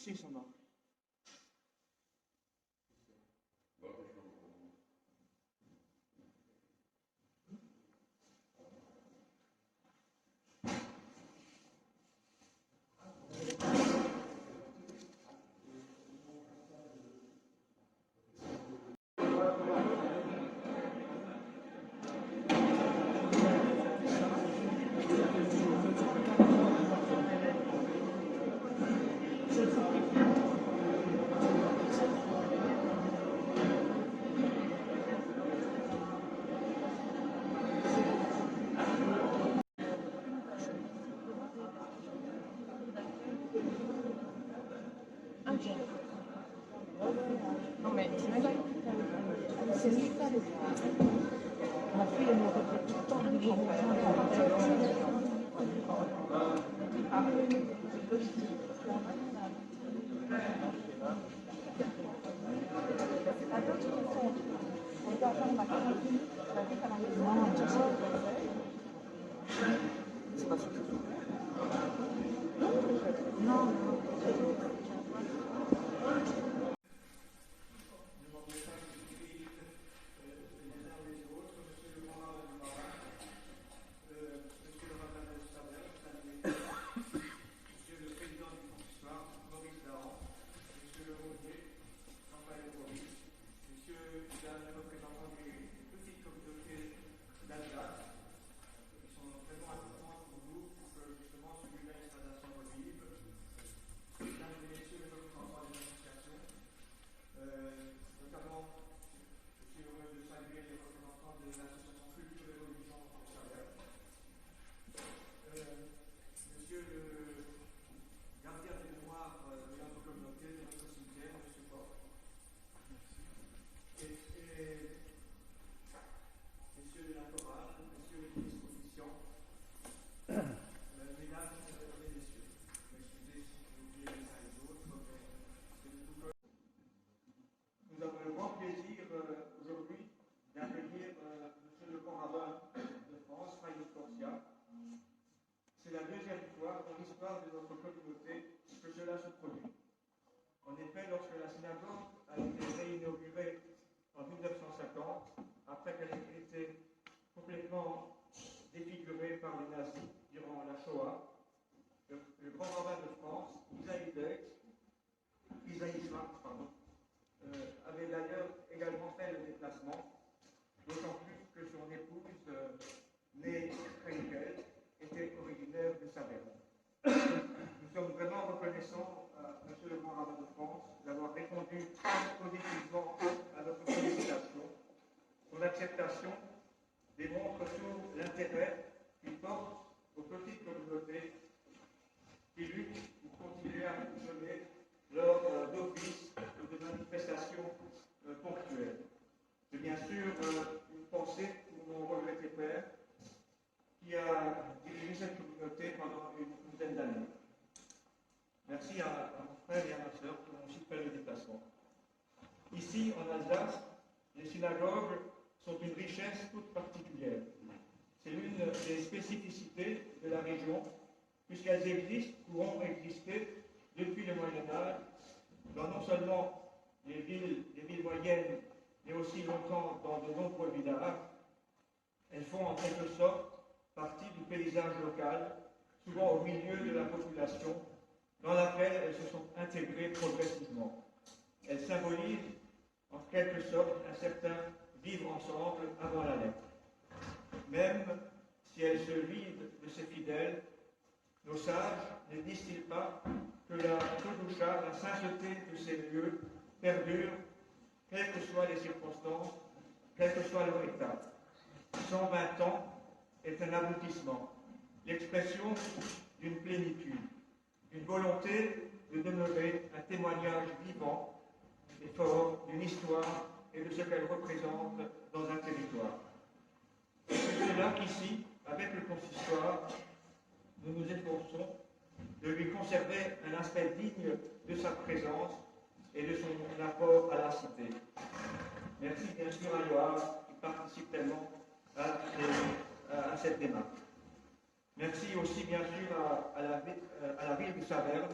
precies om dat? Non mais t'imagines, c'est lui ça le ma fille elle me répète tout le temps de vivre c'est pas ça. Non, non. C'est la deuxième fois dans l'histoire de notre communauté que cela se produit. En effet, lorsque la synagogue a été réinaugurée en 1950, après qu'elle ait été complètement défigurée par les nazis durant la Shoah, le grand rabbin de France, Isaïe Schwartz, avait d'ailleurs également fait le déplacement, d'autant plus que son épouse, née Frenkel, était originaire de Saverne. Nous sommes vraiment reconnaissants à M. le grand rabbin de France d'avoir répondu positivement à notre sollicitation. Son acceptation démontre tout l'intérêt qu'il porte aux petites communautés qui luttent pour continuer à fonctionner lors d'offices ou de manifestations ponctuelles. J'ai bien sûr une pensée pour mon regretté père qui a dirigé cette communauté pendant une douzaine d'années. Merci à mon frère et à ma sœur qui ont aussi fait le déplacement. Ici, en Alsace, les synagogues sont une richesse toute particulière. C'est l'une des spécificités de la région, puisqu'elles existent ou ont existé depuis le Moyen-Âge, dans non seulement les villes moyennes, mais aussi longtemps dans de nombreux villages. Elles font en quelque sorte partie du paysage local, souvent au milieu de la population, dans laquelle elles se sont intégrées progressivement. Elles symbolisent en quelque sorte un certain vivre ensemble avant la lettre. Même si elles se vident de ses fidèles, nos sages ne disent-ils pas que la Kedusha, la sainteté de ces lieux, perdure, quelles que soient les circonstances, quel que soit leur état. 120 ans est un aboutissement, l'expression d'une plénitude, d'une volonté de demeurer un témoignage vivant et fort d'une histoire et de ce qu'elle représente dans un territoire. C'est cela qu'ici, avec le consistoire, nous nous efforçons de lui conserver un aspect digne de sa présence et de son apport à la cité. Merci bien sûr à Yoav qui participe tellement à cette démarche. Merci aussi bien sûr à la ville de Saverne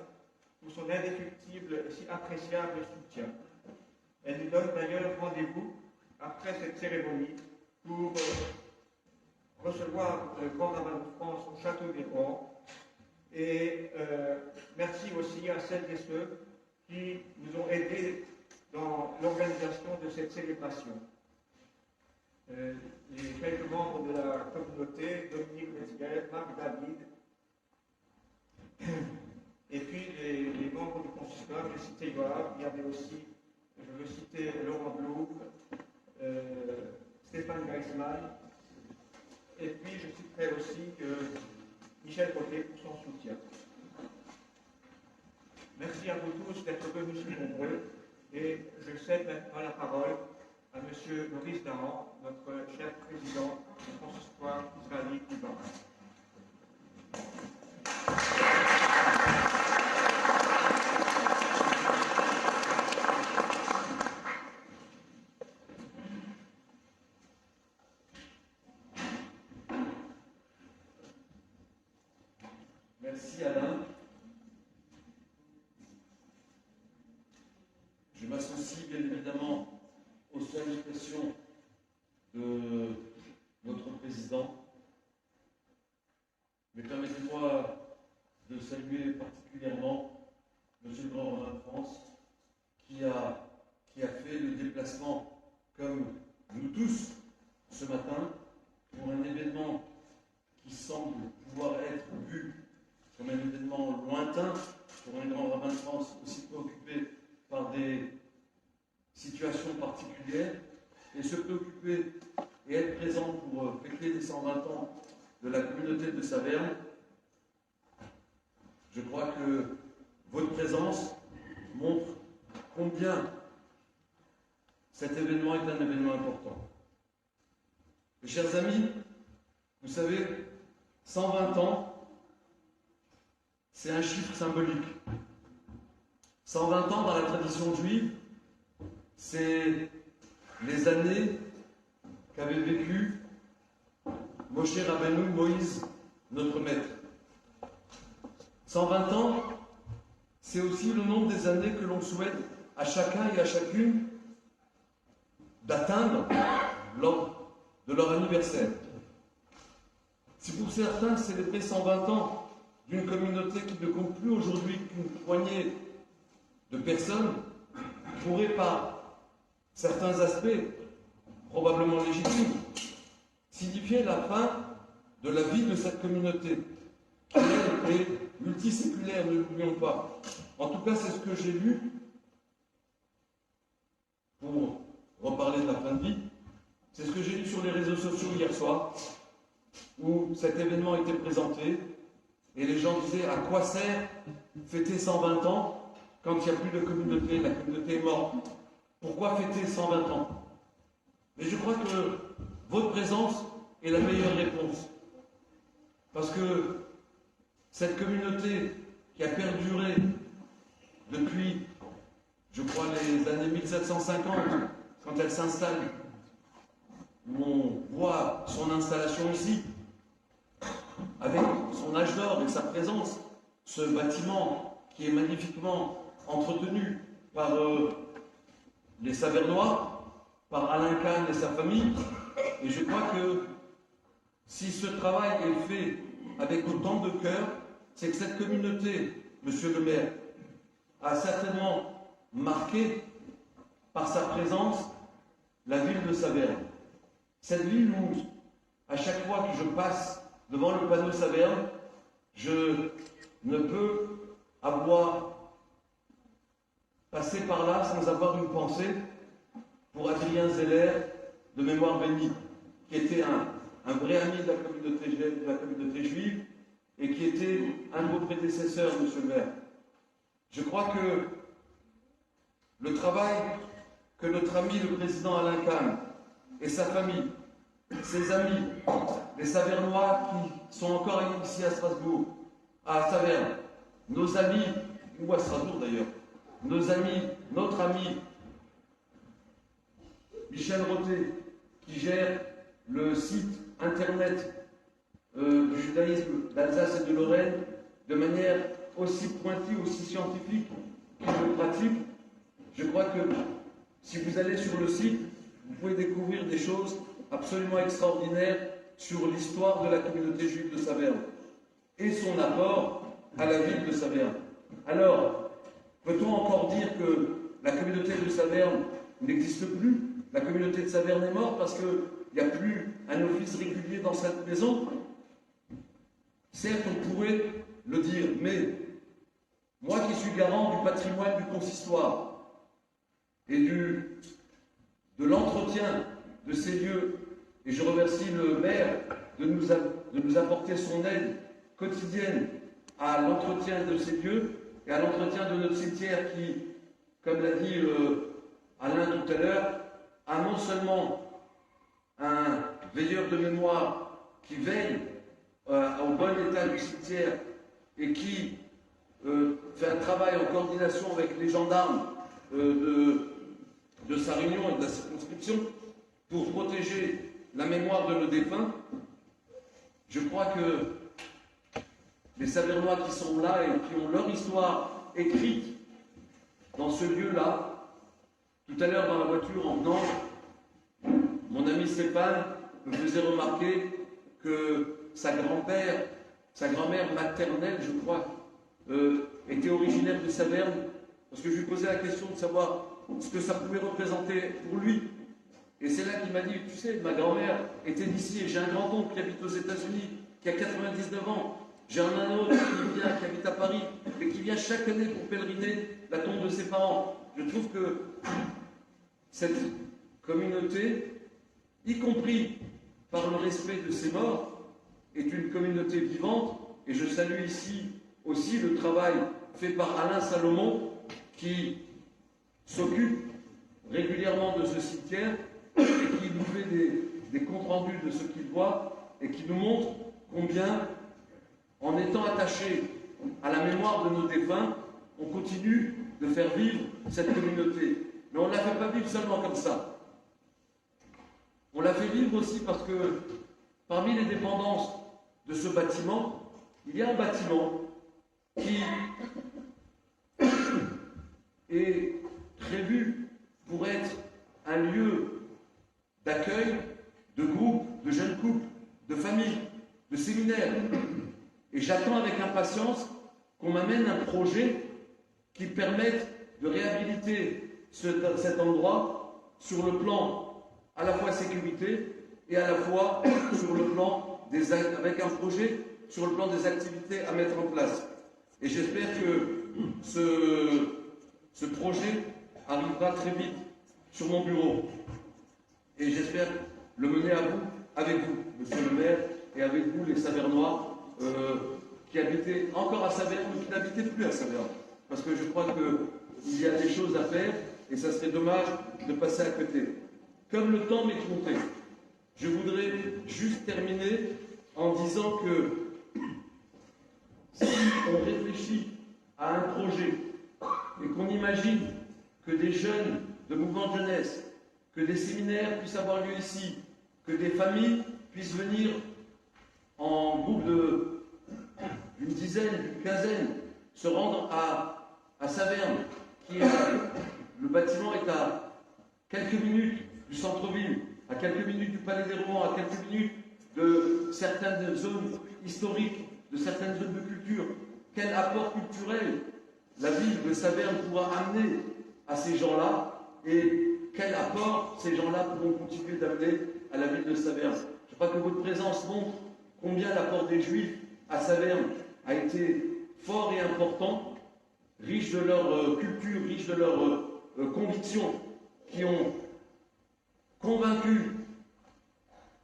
pour son indéfectible et si appréciable soutien. Elle nous donne d'ailleurs rendez-vous après cette cérémonie pour recevoir le grand rabbin de France au château des Rois. Et merci aussi à celles et ceux qui nous ont aidés dans l'organisation de cette célébration. Les quelques membres de la communauté, Dominique Metzger, Marc David, et puis les membres du consistoire, j'ai cité Yoav, il y avait aussi, je veux citer Laurent Blouf, Stéphane Geisman, et puis je citerai aussi Michel Côté pour son soutien. Merci à vous tous d'être venus si nombreux, et je cède maintenant la parole à M. Maurice Dahan, notre cher président du consistoire israélite du Barin. Merci Alain. Je m'associe bien évidemment aux salutations de notre président, mais permettez-moi de saluer particulièrement M. le Grand Rabbin de France qui a fait le déplacement, comme nous tous, ce matin, pour un événement qui semble pouvoir être vu comme un événement lointain pour un grand rabbin de France aussi préoccupé par des situations particulières, et se préoccuper et être présent pour fêter les 120 ans de la communauté de Saverne. Je crois que votre présence montre combien cet événement est un événement important. Mes chers amis, vous savez, 120 ans, c'est un chiffre symbolique. 120 ans dans la tradition juive, c'est les années qu'avait vécu Moshe Rabbeinu, Moïse, notre maître. 120 ans, c'est aussi le nombre des années que l'on souhaite à chacun et à chacune d'atteindre lors de leur anniversaire. Si pour certains, célébrer 120 ans d'une communauté qui ne compte plus aujourd'hui qu'une poignée de personnes pourrait, par certains aspects probablement légitimes, signifier la fin de la vie de cette communauté, qui elle est multiséculaire, ne l'oublions pas. En tout cas, c'est ce que j'ai lu, pour reparler de la fin de vie, c'est ce que j'ai lu sur les réseaux sociaux hier soir, où cet événement était présenté, et les gens disaient à quoi sert fêter 120 ans quand il n'y a plus de communauté, la communauté est morte. Pourquoi fêter 120 ans? Mais je crois que votre présence est la meilleure réponse. Parce que cette communauté qui a perduré depuis, je crois, les années 1750, quand elle s'installe, où on voit son installation ici, avec son âge d'or et sa présence, ce bâtiment qui est magnifiquement entretenu par les Savernois, par Alain Kahn et sa famille. Et je crois que si ce travail est fait avec autant de cœur, c'est que cette communauté, monsieur le maire, a certainement marqué par sa présence la ville de Saverne. Cette ville où, à chaque fois que je passe devant le panneau Saverne, je ne peux avoir passé par là sans avoir une pensée pour Adrien Zeller, de mémoire bénie, qui était un vrai ami de la communauté juive et qui était un de vos prédécesseurs, monsieur le maire. Je crois que le travail que notre ami le président Alain Kahn et sa famille, ses amis, les Savernois qui sont encore ici à Strasbourg, à Saverne, nos amis, ou à Strasbourg d'ailleurs, nos amis, notre ami Michel Roté, qui gère le site internet du judaïsme d'Alsace et de Lorraine de manière aussi pointu, aussi scientifique qu'il le pratique. Je crois que si vous allez sur le site, vous pouvez découvrir des choses absolument extraordinaires sur l'histoire de la communauté juive de Saverne et son apport à la ville de Saverne. Alors, peut-on encore dire que la communauté de Saverne n'existe plus? La communauté de Saverne est morte parce qu'il n'y a plus un office régulier dans cette maison? Certes, on pourrait le dire, mais moi qui suis garant du patrimoine du consistoire et de l'entretien de ces lieux, et je remercie le maire de nous apporter son aide quotidienne à l'entretien de ces lieux et à l'entretien de notre cimetière qui, comme l'a dit Alain tout à l'heure, a non seulement un veilleur de mémoire qui veille au bon état du cimetière et qui fait un travail en coordination avec les gendarmes de sa réunion et de la circonscription pour protéger la mémoire de nos défunts. Je crois que les Savernois qui sont là et qui ont leur histoire écrite dans ce lieu-là, tout à l'heure dans la voiture en venant, mon ami Stéphane me faisait remarquer que sa grand-mère maternelle, je crois, était originaire de Saverne, parce que je lui posais la question de savoir ce que ça pouvait représenter pour lui. Et c'est là qu'il m'a dit, tu sais, ma grand-mère était d'ici, et j'ai un grand-oncle qui habite aux États-Unis, qui a 99 ans. J'ai un autre qui habite à Paris, et qui vient chaque année pour pèleriner la tombe de ses parents. Je trouve que cette communauté, y compris par le respect de ses morts, est une communauté vivante. Et je salue ici aussi le travail fait par Alain Salomon, qui s'occupe régulièrement de ce cimetière et qui nous fait des comptes rendus de ce qu'il voit et qui nous montre combien, en étant attaché à la mémoire de nos défunts, on continue de faire vivre cette communauté. Mais on ne la fait pas vivre seulement comme ça. On la fait vivre aussi parce que parmi les dépendances de ce bâtiment, il y a un bâtiment qui est prévu pour être un lieu d'accueil de groupes, de jeunes couples, de familles, de séminaires. Et j'attends avec impatience qu'on m'amène un projet qui permette de réhabiliter cet endroit sur le plan à la fois sécurité et à la fois sur le plan avec un projet sur le plan des activités à mettre en place. Et j'espère que ce projet arrivera très vite sur mon bureau. Et j'espère le mener à bout avec vous, monsieur le maire, et avec vous, les Savernois, qui habitaient encore à Saverne, mais qui n'habitaient plus à Saverne. Parce que je crois qu'il y a des choses à faire, et ça serait dommage de passer à côté. Comme le temps m'est compté, je voudrais juste terminer en disant que si on réfléchit à un projet et qu'on imagine que des jeunes de mouvement de jeunesse, que des séminaires puissent avoir lieu ici, que des familles puissent venir en groupe d'une dizaine, d'une quinzaine, se rendre à Saverne, le bâtiment est à quelques minutes du centre-ville, à quelques minutes du Palais des Romans, à quelques minutes de certaines zones historiques, de certaines zones de culture. Quel apport culturel la ville de Saverne pourra amener à ces gens-là et quel apport ces gens-là pourront continuer d'amener à la ville de Saverne. Je crois que votre présence montre combien l'apport des Juifs à Saverne a été fort et important, riche de leur culture, riche de leurs convictions, qui ont convaincu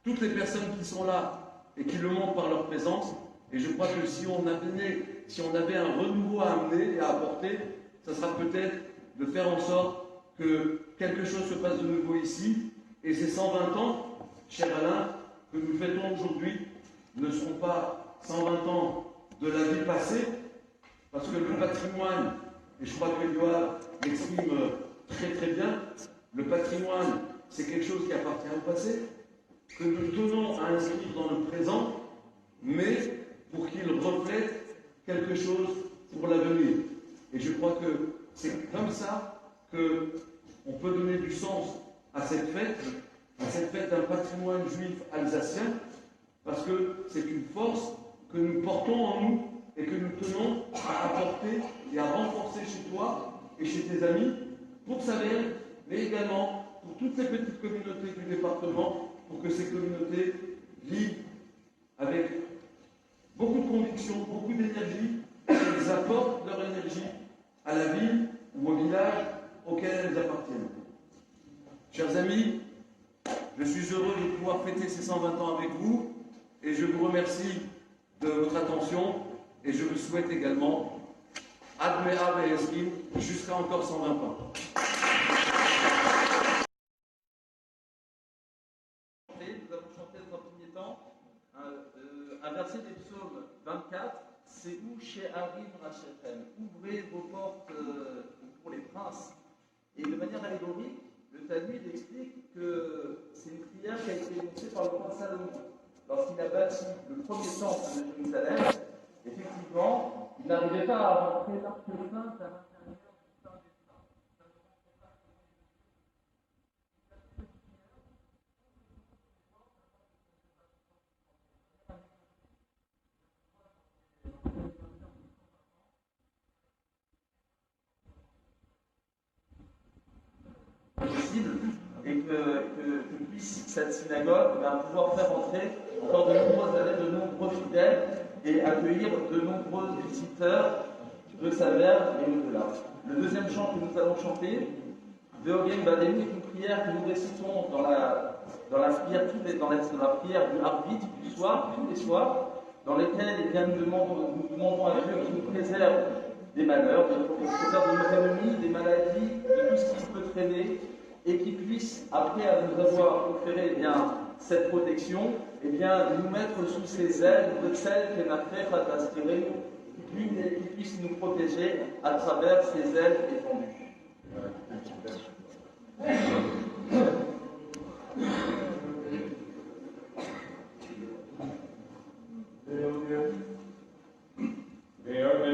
toutes les personnes qui sont là et qui le montrent par leur présence. Et je crois que si on avait un renouveau à amener et à apporter, ça sera peut-être de faire en sorte que quelque chose se passe de nouveau ici. Et ces 120 ans, cher Alain, que nous fêtons aujourd'hui, ne seront pas 120 ans de la vie passée, parce que le patrimoine, et je crois que Yoav l'exprime très très bien, le patrimoine, c'est quelque chose qui appartient au passé, que nous tenons à inscrire dans le présent, mais pour qu'il reflète quelque chose pour l'avenir. Et je crois que c'est comme ça qu'on peut donner du sens à cette fête d'un patrimoine juif alsacien, parce que c'est une force que nous portons en nous et que nous tenons à apporter et à renforcer chez toi et chez tes amis, pour Saverne, mais également pour toutes les petites communautés du département, pour que ces communautés vivent avec beaucoup de conviction, beaucoup d'énergie, et qu'elles apportent leur énergie à la ville ou au village auquel elles appartiennent. Chers amis, je suis heureux de pouvoir fêter ces 120 ans avec vous et je vous remercie de votre attention et je vous souhaite également Ad Me'ah Ve'eskim jusqu'à encore 120 ans. Nous avons chanté dans un premier temps un verset des psaumes 24, c'est où chez Harim Rachethem, ouvrez vos portes pour les princes. Et de manière allégorique, le Talmud explique que c'est une prière qui a été énoncée par le roi Salomon. Lorsqu'il a bâti le premier temple de Jérusalem, effectivement, il n'arrivait pas à rentrer l'arc saint à l'intérieur du Saint des Saints. Possible et que puisse cette synagogue pouvoir faire entrer encore de nombreuses années de nombreux fidèles et accueillir de nombreux visiteurs de Saverne et au-delà. Le deuxième chant que nous allons chanter, Ve'ogem Badenu, est une prière que nous récitons dans la prière, dans la prière du Harvit du soir, tous les soirs, dans lesquelles nous demandons à Dieu qu'il nous préserve des malheurs, qu'il nous préserve de nos ennemis, des maladies, de tout ce qui peut traîner, et qu'il puisse, après nous avoir offert cette protection, nous mettre sous ses ailes de celle qu'elle a fait Fatastiré, qu'il puisse nous protéger à travers ses ailes étendues. Yeah.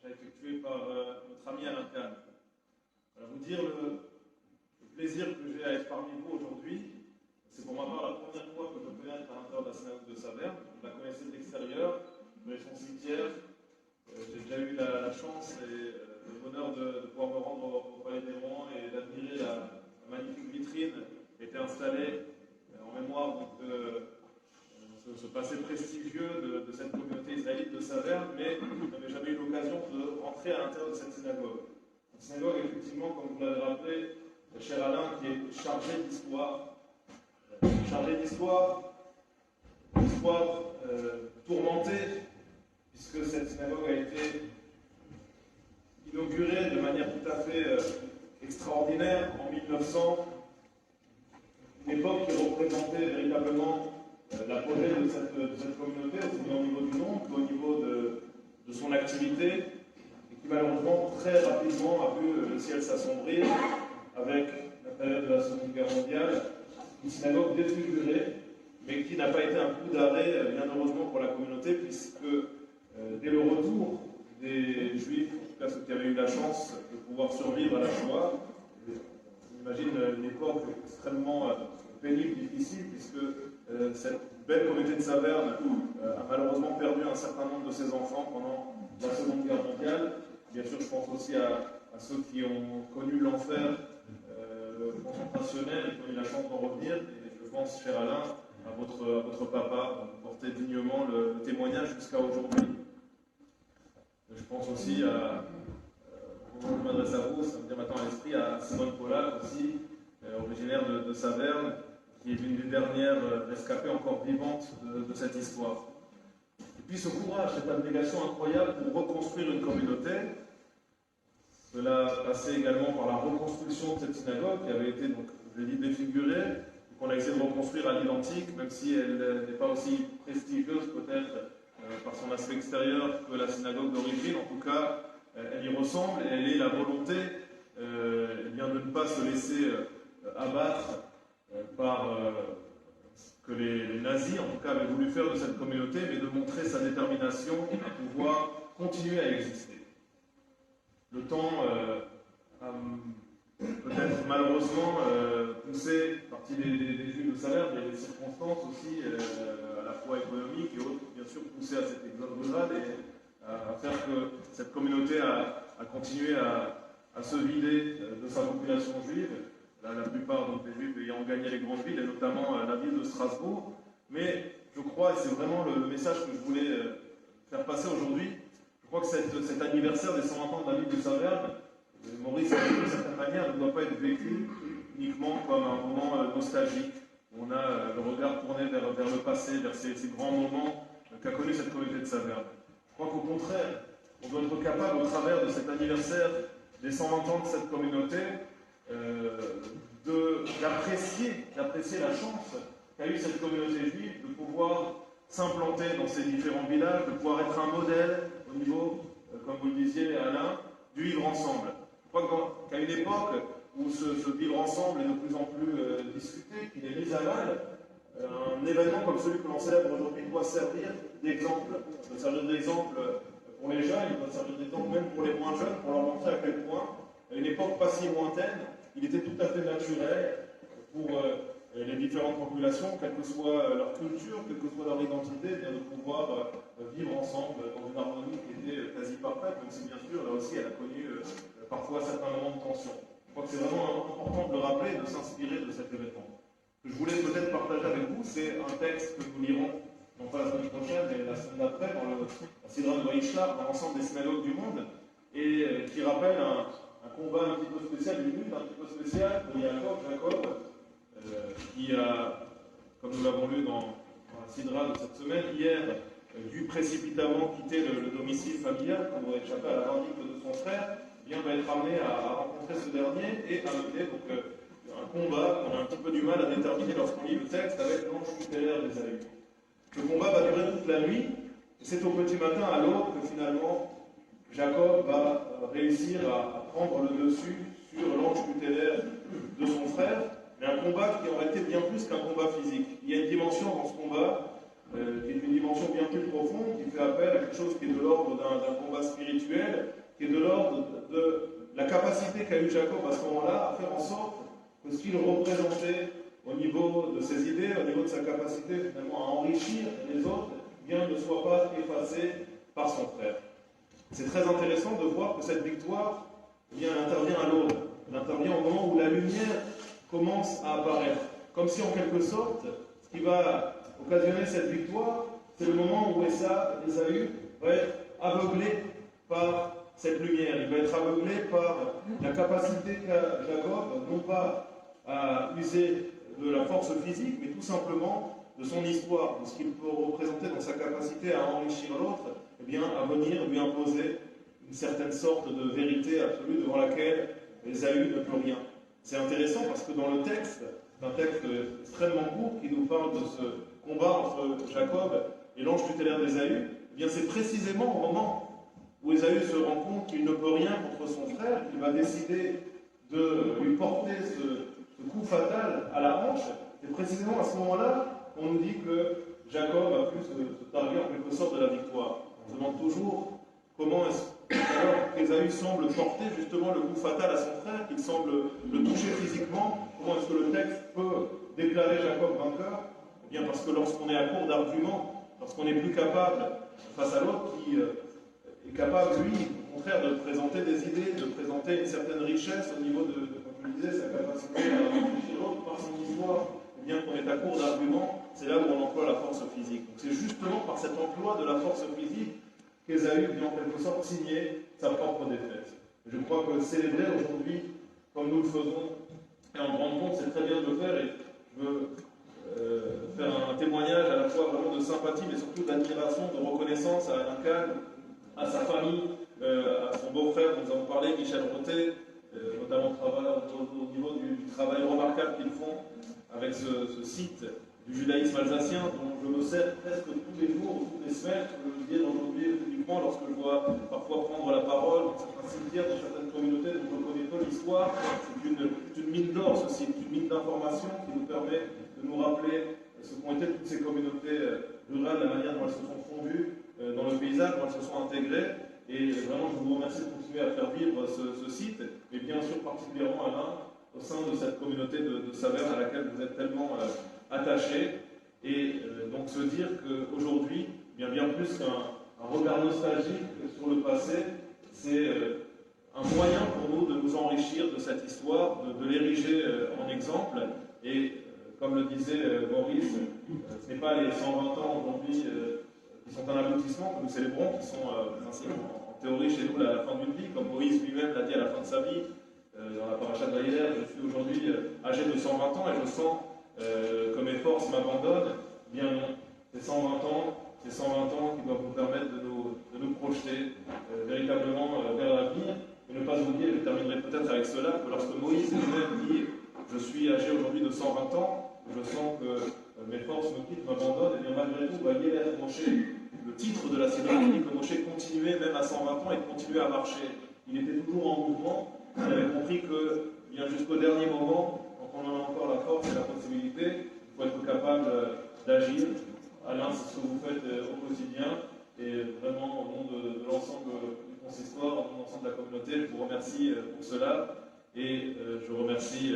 effectué par notre ami Alain Kahn. Alors, vous dire le plaisir que j'ai à être parmi vous aujourd'hui. C'est pour ma part la première fois que je peux être à l'intérieur de la synagogue de Saverne. Je la connaissais de l'extérieur, je connais son cimetière. J'ai déjà eu la chance et le bonheur de pouvoir me rendre au Palais des Rois et d'admirer la magnifique vitrine qui a été installée en mémoire donc, de ce passé prestigieux de cette communauté israélite de Saverne, mais je n'avais jamais eu l'occasion de rentrer à l'intérieur de cette synagogue. Une synagogue, effectivement, comme vous l'avez rappelé, cher Alain, qui est chargée d'histoire, d'histoire tourmentée, puisque cette synagogue a été inaugurée de manière tout à fait extraordinaire en 1900, une époque qui représentait véritablement l'apogée de cette communauté, aussi bien au niveau du nombre qu'au niveau de son activité, et qui malheureusement très rapidement a vu le ciel s'assombrir avec la période de la Seconde Guerre mondiale, une synagogue défigurée, mais qui n'a pas été un coup d'arrêt, bien heureusement pour la communauté, puisque dès le retour des Juifs, en tout cas ceux qui avaient eu la chance de pouvoir survivre à la Shoah, on imagine une époque extrêmement pénible, difficile, puisque cette belle communauté de Saverne a malheureusement perdu un certain nombre de ses enfants pendant la Seconde Guerre mondiale. Bien sûr, je pense aussi à ceux qui ont connu l'enfer concentrationnel et qui ont eu la chance d'en revenir. Et je pense, cher Alain, à votre papa, de porter dignement le témoignage jusqu'à aujourd'hui. Je pense aussi au moment où je m'adresse à vous, ça me vient maintenant à l'esprit, à Simone Pollack aussi, originaire de Saverne, qui est l'une des dernières rescapées encore vivantes de cette histoire. Et puis ce courage, cette abnégation incroyable pour reconstruire une communauté, cela passait également par la reconstruction de cette synagogue qui avait été, donc, je l'ai dit, défigurée, qu'on a essayé de reconstruire à l'identique, même si elle n'est pas aussi prestigieuse peut-être par son aspect extérieur que la synagogue d'origine. En tout cas, elle y ressemble et elle est la volonté eh bien, de ne pas se laisser abattre par ce que les nazis, en tout cas, avaient voulu faire de cette communauté, mais de montrer sa détermination à pouvoir continuer à exister. Le temps a peut-être malheureusement poussé, partie des Juifs de Saverne, il y a des circonstances aussi, à la fois économiques et autres, bien sûr, poussé à cet exode rural et à faire que cette communauté a continué à se vider de sa population juive. La plupart donc, des Juifs ayant gagné les grandes villes, et notamment la ville de Strasbourg. Mais je crois, et c'est vraiment le message que je voulais faire passer aujourd'hui, je crois que cet anniversaire des 120 ans de la ville de Saverne, Maurice a dit d'une certaine manière, ne doit pas être vécu uniquement comme un moment nostalgique. Où on a le regard tourné vers le passé, vers ces grands moments qu'a connu cette communauté de Saverne. Je crois qu'au contraire, on doit être capable, au travers de cet anniversaire des 120 ans de cette communauté, d'apprécier la chance qu'a eu cette communauté juive de pouvoir s'implanter dans ces différents villages, de pouvoir être un modèle au niveau, comme vous le disiez Alain, du vivre ensemble. Je crois qu'à une époque où ce vivre ensemble est de plus en plus discuté, qu'il est mis à mal, un événement comme celui que l'on célèbre aujourd'hui doit servir d'exemple. Il doit servir d'exemple pour les jeunes, il doit servir d'exemple même pour les moins jeunes, pour leur montrer à quel point, à une époque pas si lointaine, il était tout à fait naturel pour les différentes populations, quelle que soit leur culture, quelle que soit leur identité, de pouvoir vivre ensemble dans une harmonie qui était quasi parfaite, même si bien sûr, là aussi, elle a connu parfois certains moments de tension. Je crois que c'est vraiment important de le rappeler et de s'inspirer de cet événement. Ce que je voulais peut-être partager avec vous, c'est un texte que nous lirons, non pas la semaine prochaine, mais la semaine d'après, dans la Sidra de Vaishla, dans l'ensemble des synagogues du monde, et qui rappelle un combat un petit peu spécial, une lutte un petit peu spéciale pour Jacob, qui a, comme nous l'avons lu dans la Sidra de cette semaine, hier, dû précipitamment quitter le domicile familial pour échapper à la vindicte de son frère, va être amené à rencontrer ce dernier et à mener donc, un combat qu'on a un petit peu du mal à déterminer lorsqu'on lit le texte avec l'ange tutélaire d'Ésaü. Ce combat va durer toute la nuit, et c'est au petit matin, à l'aube, que finalement Jacob va réussir à prendre le dessus sur l'ange tutélaire de son frère, mais un combat qui aurait été bien plus qu'un combat physique. Il y a une dimension dans ce combat qui est une dimension bien plus profonde, qui fait appel à quelque chose qui est de l'ordre d'un combat spirituel, qui est de l'ordre de la capacité qu'a eu Jacob à ce moment-là à faire en sorte que ce qu'il représentait au niveau de ses idées, au niveau de sa capacité finalement à enrichir les autres, bien ne soit pas effacé par son frère. C'est très intéressant de voir que cette victoire, elle intervient à l'aube, elle intervient au moment où la lumière commence à apparaître. Comme si en quelque sorte, ce qui va occasionner cette victoire, c'est le moment où Ésaü va être aveuglé par cette lumière. Il va être aveuglé par la capacité qu'a Jacob, non pas à user de la force physique, mais tout simplement de son histoire, de ce qu'il peut représenter dans sa capacité à enrichir l'autre, eh bien, à venir lui imposer une certaine sorte de vérité absolue devant laquelle Ésaü ne peut rien. C'est intéressant parce que dans le texte, c'est un texte extrêmement court qui nous parle de ce combat entre Jacob et l'ange tutélaire d'Ésaü, eh bien c'est précisément au moment où Ésaü se rend compte qu'il ne peut rien contre son frère, qu'il va décider de lui porter ce coup fatal à la hanche. C'est précisément à ce moment-là qu'on nous dit que Jacob a pu se targuer en quelque sorte de la victoire. On se demande toujours comment est-ce alors qu'Ésaü semble porter justement le coup fatal à son frère, qu'il semble le toucher physiquement. Comment est-ce que le texte peut déclarer Jacob vainqueur? Eh bien parce que lorsqu'on est à court d'arguments, lorsqu'on n'est plus capable face à l'autre qui est capable, lui, au contraire, de présenter des idées, de présenter une certaine richesse au niveau de comme je le disais, sa capacité à enrichir l'autre par son histoire, eh bien qu'on est à court d'arguments, c'est là où on emploie la force physique. Donc c'est justement par cet emploi de la force physique qu'Ésaü vient en quelque sorte signer sa propre défaite. Je crois que célébrer aujourd'hui, comme nous le faisons, et en grande compte, c'est très bien de le faire, et je veux faire un témoignage à la fois vraiment de sympathie, mais surtout d'admiration, de reconnaissance à Alain Kahn, à sa famille, à son beau-frère dont nous avons parlé, Michel Rotet, notamment au niveau du travail remarquable qu'ils font avec ce site du judaïsme alsacien, dont je me sers presque tous les jours, ou toutes les semaines, je veux dire aujourd'hui publiquement, lorsque je dois parfois prendre la parole dans certains cimetières, dans certaines communautés dont je connais peu l'histoire. C'est une mine d'or, ce site, une mine d'informations qui nous permet de nous rappeler ce qu'ont été toutes ces communautés rurales, la manière dont elles se sont fondues dans le paysage, dont elles se sont intégrées. Et vraiment, je vous remercie de continuer à faire vivre ce site, et bien sûr particulièrement Alain, au sein de cette communauté de Saverne à laquelle vous êtes tellement attachés. Et donc se dire qu'aujourd'hui, bien plus qu'un regard nostalgique sur le passé, c'est un moyen pour nous de nous enrichir de cette histoire, de l'ériger en exemple. Et comme le disait Maurice, ce n'est pas les 120 ans aujourd'hui qui sont un aboutissement que nous célébrons, qui sont en théorie chez nous la fin d'une vie, comme Moïse lui-même l'a dit à la fin de sa vie, dans la paracha de Vaïler. Je suis aujourd'hui âgé de 120 ans et je sens que mes forces m'abandonnent. Bien non, c'est 120 ans qui doivent nous permettre de nous projeter véritablement vers l'avenir, et ne pas oublier, je terminerai peut-être avec cela, que lorsque Moïse lui-même dit « Je suis âgé aujourd'hui de 120 ans, je sens que mes forces me quittent, m'abandonnent », et bien malgré tout, Vaïler Moshe, le titre de la synagogue dit que Moshe continuait même à 120 ans et continuait à marcher. Il était toujours en mouvement. Il avait compris que bien jusqu'au dernier moment, quand on en a encore la force et la possibilité, il faut être capable d'agir. Alain, c'est ce que vous faites au quotidien. Et vraiment, au nom de l'ensemble du consistoire, au nom de l'ensemble de la communauté, je vous remercie pour cela. Et je remercie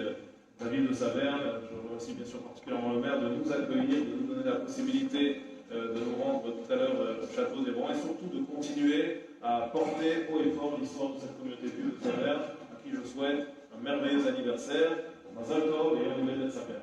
la ville de Saverne, je remercie bien sûr particulièrement le maire de nous accueillir, de nous donner la possibilité de nous rendre tout à l'heure au château d'Hébron, et surtout de continuer à porter haut et fort l'histoire de cette communauté juive de Saverne, à qui je souhaite un merveilleux anniversaire, Mazal Tov et un nouvel Saverne.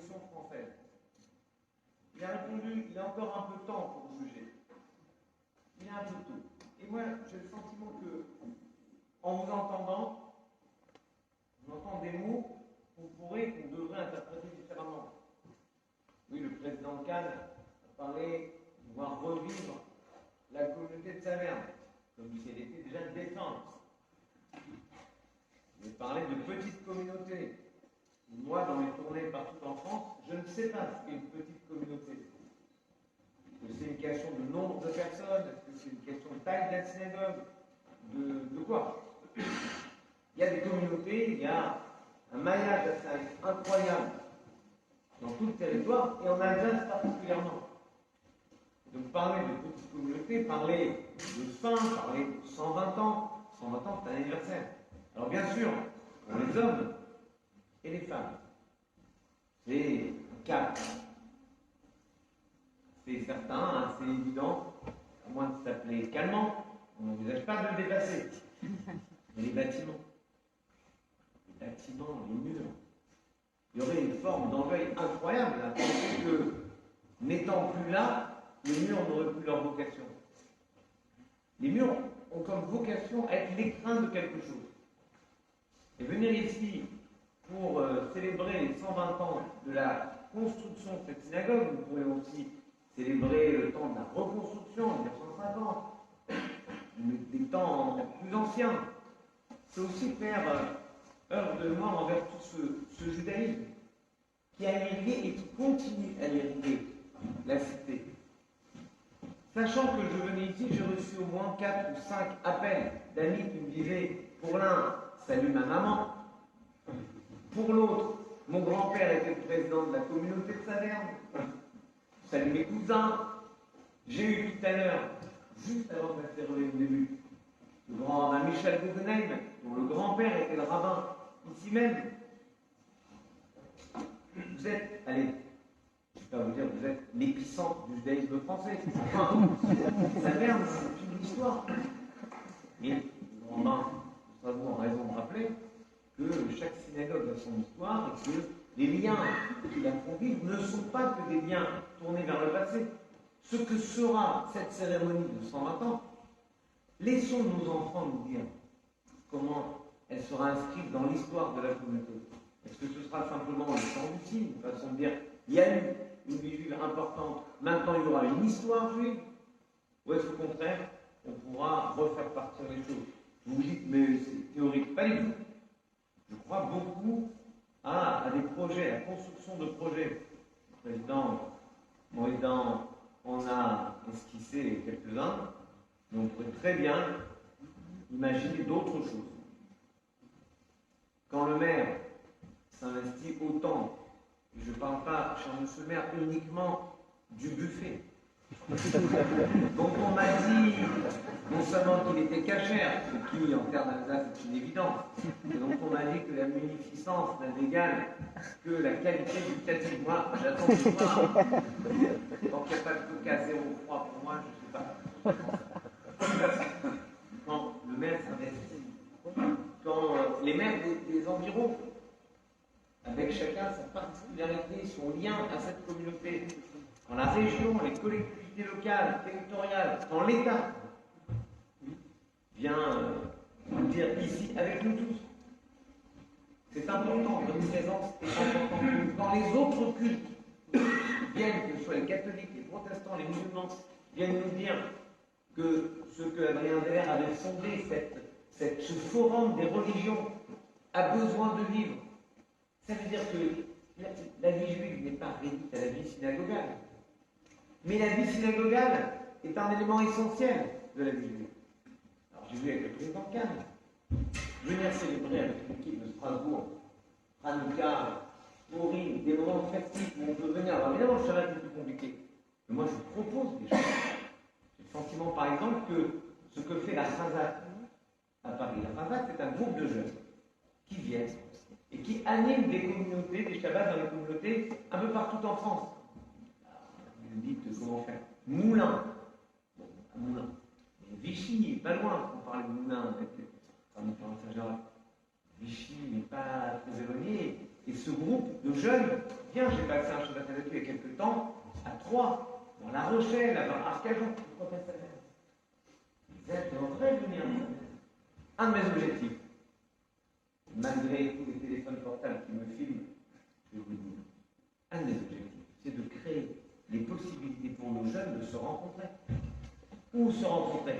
Révolution française. Il a répondu, il a encore un peu de temps pour juger. Il a un peu tôt. Et moi, j'ai le sentiment que, en vous entendant, on entend des mots qu'on devrait interpréter différemment. Oui, le président Kahn a parlé de voir revivre la communauté de Saverne, comme si elle était déjà défunte. Il a parlé de petites communautés. Moi, dans mes tournées partout en France, je ne sais pas ce qu'est une petite communauté. Est-ce que c'est une question de nombre de personnes? Est-ce que c'est une question de taille de la synagogue? De quoi? Il y a des communautés, il y a un maillage incroyable dans tout le territoire, et en Alsace particulièrement. Donc parler de petites communautés, parler de fin, parler de 120 ans, 120 ans c'est un anniversaire. Alors bien sûr, pour les hommes et les femmes, c'est un cap. C'est certain, assez évident, à moins de s'appeler calmant, on n'envisage pas de le dépasser. Mais les bâtiments, les murs, il y aurait une forme d'orgueil incroyable à penser que, n'étant plus là, les murs n'auraient plus leur vocation. Les murs ont comme vocation à être l'écrin de quelque chose. Et venir ici pour célébrer les 120 ans de la construction de cette synagogue, nous pourrions aussi célébrer le temps de la reconstruction en 1950, des temps plus anciens. C'est aussi faire œuvre de mémoire envers tout ce judaïsme qui a irrigué et qui continue à irriguer la cité. Sachant que je venais ici, j'ai reçu au moins 4 ou 5 appels d'amis qui me disaient, pour l'un, salut ma maman, pour l'autre, mon grand-père était le président de la communauté de Saverne, salut mes cousins. J'ai eu tout à l'heure, juste avant de m'interroger au début, le grand rabbin Michel Guggenheim, dont le grand-père était le rabbin, ici même. Vous êtes, allez, je ne vais pas vous dire, vous êtes l'épicentre du judaïsme français. Enfin, Saverne, c'est une histoire. Et le grand rabbin de Strasbourg a raison de rappeler que chaque synagogue a son histoire et que les liens qui la font vivre ne sont pas que des liens tournés vers le passé. Ce que sera cette cérémonie de 120 ans, laissons nos enfants nous dire comment elle sera inscrite dans l'histoire de la communauté. Est-ce que ce sera simplement le temps du signe, une façon de dire il y a eu une vie juive importante, maintenant il y aura une histoire juive? Ou est-ce qu'au contraire, on pourra refaire partir les choses? Vous vous dites, mais c'est théorique. Pas du tout. Je crois beaucoup à des projets, à la construction de projets. Le président Moïdan en a esquissé quelques-uns, mais on pourrait très bien imaginer d'autres choses. Quand le maire s'investit autant, et je ne parle pas, cher monsieur le maire, uniquement du buffet, dont on m'a dit non seulement qu'il était cachère, ce qui en termes d'Alsace est une évidence, mais dont on m'a dit que la munificence n'a d'égal que la qualité du caddie. Moi, j'attends de voir. Tant qu'il n'y a pas de coca 0 froid pour moi, je ne sais pas. Quand le maire s'investit, quand les maires des environs, avec chacun sa particularité, son lien à cette communauté, quand la région, les collectivités locales, territoriales, quand l'État vient nous dire ici avec nous tous, c'est important, notre présence est importante. Quand les autres cultes viennent, que ce soit les catholiques, les protestants, les musulmans, viennent nous dire que ce que Adrien Zeller avait fondé, ce forum des religions, a besoin de vivre, ça veut dire que la vie juive n'est pas réduite à la vie synagogale. Mais la vie synagogale est un élément essentiel de la vie juive. Alors j'ai vu avec le président Kahn venir célébrer avec l'équipe de Strasbourg, Hanouka, Purim, des moments festifs où on peut venir. Alors évidemment, le Shabbat est plus compliqué. Mais moi, je propose des choses. J'ai le sentiment, par exemple, que ce que fait la Chazak à Paris. La Chazak, c'est un groupe de jeunes qui viennent et qui animent des communautés, des Shabbats dans les communautés un peu partout en France. Vous me dites comment faire. Moulin. Bon, à Moulin. Et Vichy, pas loin, on parlait de Moulin avec Saint-Général. Vichy n'est pas très éloigné. Et ce groupe de jeunes Tiens, j'ai passé un Shabbat avec lui il y a quelques temps, à Troyes, dans La Rochelle, à Arcachon. Pourquoi pas ça? J'adorerais venir. Un de mes objectifs, malgré tous les téléphones portables qui me filment, je vais vous dire, un de mes objectifs, c'est de créer les possibilités pour nos jeunes de se rencontrer. Où se rencontrer?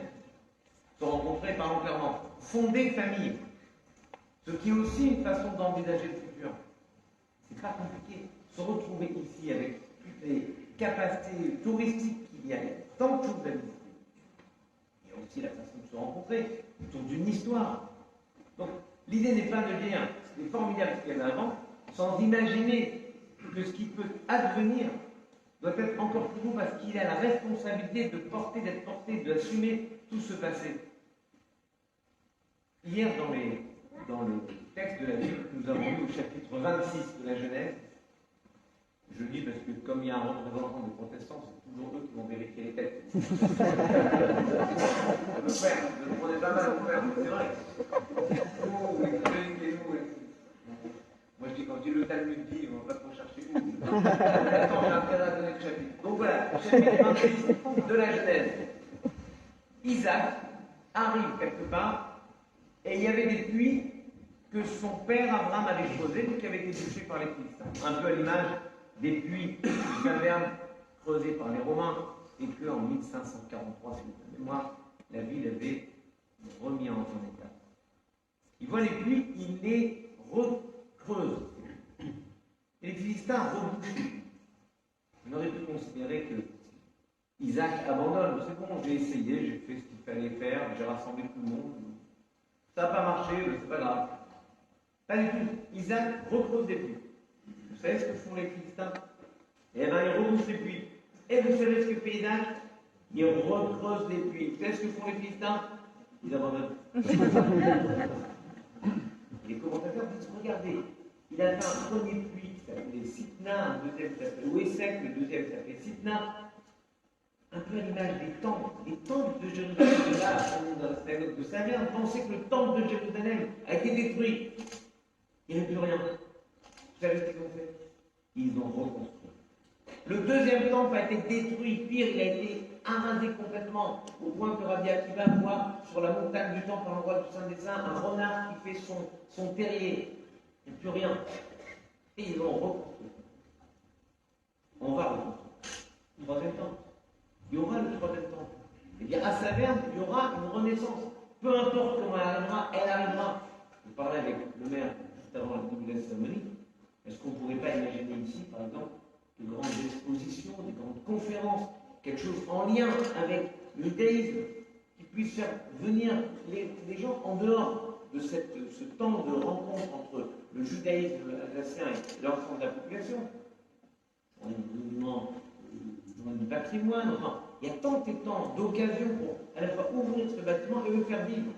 Se rencontrer, parlons clairement, fonder famille. Ce qui est aussi une façon d'envisager le futur. C'est pas compliqué. Se retrouver ici avec toutes les capacités touristiques qu'il y a tant de choses à visiter. Il y a aussi la façon de se rencontrer autour d'une histoire. Donc, l'idée n'est pas de dire c'est formidable ce qu'il y avait avant, sans imaginer que ce qui peut advenir doit être encore plus beau parce qu'il a la responsabilité de porter, d'être porté, d'assumer tout ce passé. Hier, dans le texte de la Bible que nous avons lu au chapitre 26 de la Genèse, je dis parce que comme il y a un représentant des protestants, c'est toujours eux qui vont vérifier les textes. Le père, je le prenais pas mal au père, c'est vrai. Moi je dis quand le Talmud dit, on va pas trop chercher où. Attends, j'ai intérêt à donner le chapitre. Donc voilà, chapitre 26 de la Genèse. Isaac arrive quelque part et il y avait des puits que son père Abraham avait creusés et qui avaient été touchés par les Philistins. Un peu à l'image des puits de cavernes creusés par les Romains et qu'en 1543, si vous avez mémoire, la ville avait remis en état. Il voit les puits, il les recreuse. Et les Philistins rebouchent. On aurait pu considérer que Isaac abandonne. C'est bon, j'ai essayé, j'ai fait ce qu'il fallait faire, j'ai rassemblé tout le monde. Ça n'a pas marché, mais c'est pas grave. Pas du tout. Isaac recreuse des puits. Vous savez ce que font les Philistins? Eh bien, ils rebouchent les puits. Et vous savez ce que fait Isaac? Ils recreusent les puits. Vous savez ce que font les Philistins? Ils abandonnent. Les commentateurs disent, regardez, il a fait un premier puits qui s'appelait Sitna, un deuxième qui s'appelait Ouessek, le deuxième qui s'appelait Sitna. Un peu à l'image des temples de Jérusalem. Et là, dans la synagogue de Saverne, on pensait que le temple de Jérusalem a été détruit. Il n'y avait plus rien. Vous savez ce qu'ils ont fait? Ils ont reconstruit. Le deuxième temple a été détruit, pire, il a été arasé complètement, au point que Rabbi Akiva voit sur la montagne du temple, à l'endroit du Saint des Saints, un renard qui fait son terrier. Il n'y a plus rien. Et ils ont reconstruit. On va reconstruire. Troisième temple. Il y aura le troisième temple. Eh bien, à Saverne, il y aura une renaissance. Peu importe comment elle arrivera. Je parlais avec le maire juste avant la début de la cérémonie. Est-ce qu'on ne pourrait pas imaginer ici, par exemple, de grandes expositions, des grandes conférences, quelque chose en lien avec le judaïsme, qui puisse faire venir les gens en dehors de ce temps de rencontre entre le judaïsme alsacien et l'ensemble de la population? On est du patrimoine, enfin, il y a tant et tant d'occasions pour à la fois ouvrir ce bâtiment et le faire vivre.